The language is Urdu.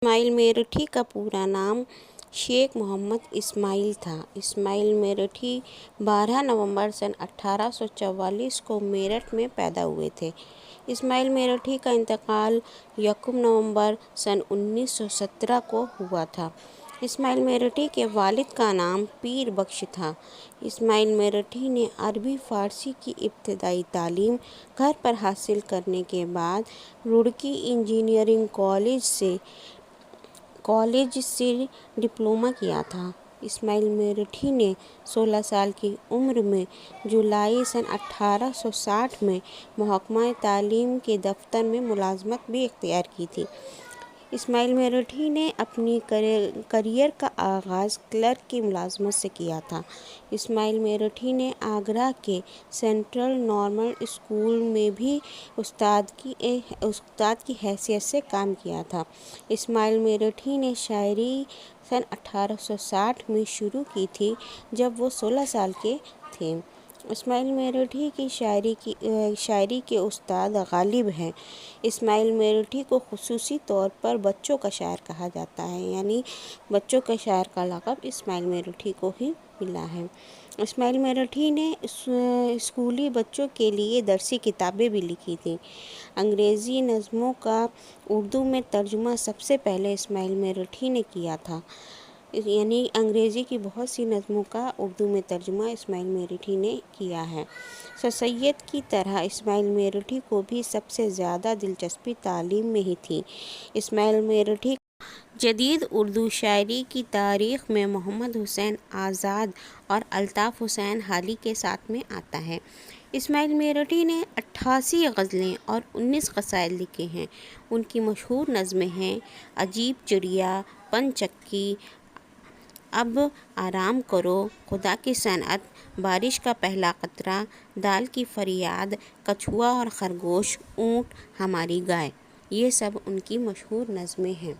اسماعیل میرٹھی کا پورا نام شیخ محمد اسماعیل تھا۔ اسماعیل میرٹھی 12 نومبر سن 1844 کو میرٹھ میں پیدا ہوئے تھے۔ اسماعیل میرٹھی کا انتقال 1 نومبر سن 1917 کو ہوا تھا۔ اسماعیل میرٹھی کے والد کا نام پیر بخش تھا۔ اسماعیل میرٹھی نے عربی فارسی کی ابتدائی تعلیم گھر پر حاصل کرنے کے بعد روڑکی انجینئرنگ کالج سے ڈپلومہ کیا تھا۔ اسماعیل میرٹھی نے 16 سال کی عمر میں جولائی سن 1860 میں محکمہ تعلیم کے دفتر میں ملازمت بھی اختیار کی تھی۔ اسماعیل میرٹھی نے اپنی کیریئر کا آغاز کلرک کی ملازمت سے کیا تھا۔ اسماعیل میرٹھی نے آگرہ کے سینٹرل نارمل اسکول میں بھی استاد کی حیثیت سے کام کیا تھا۔ اسماعیل میرٹھی نے شاعری سن 1860 میں شروع کی تھی جب وہ 16 سال کے تھے۔ اسماعیل میرٹھی کی شاعری کے استاد غالب ہیں۔ اسماعیل میرٹھی کو خصوصی طور پر بچوں کا شاعر کہا جاتا ہے، یعنی بچوں کے شاعر کا لقب اسماعیل میرٹھی کو ہی ملا ہے۔ اسماعیل میرٹھی نے اسکولی بچوں کے لیے درسی کتابیں بھی لکھی تھیں۔ انگریزی نظموں کا اردو میں ترجمہ سب سے پہلے اسماعیل میرٹھی نے کیا تھا، یعنی انگریزی کی بہت سی نظموں کا اردو میں ترجمہ اسماعیل میرٹھی نے کیا ہے۔ سر سید کی طرح اسماعیل میرٹھی کو بھی سب سے زیادہ دلچسپی تعلیم میں ہی تھی۔ اسماعیل میرٹھی جدید اردو شاعری کی تاریخ میں محمد حسین آزاد اور الطاف حسین حالی کے ساتھ میں آتا ہے۔ اسماعیل میرٹھی نے 88 غزلیں اور 19 قصائد لکھے ہیں۔ ان کی مشہور نظمیں ہیں: عجیب چڑیا، پن چکی، اب آرام کرو، خدا کی صنعت، بارش کا پہلا قطرہ، دال کی فریاد، کچھوا اور خرگوش، اونٹ، ہماری گائے، یہ سب ان کی مشہور نظمیں ہیں۔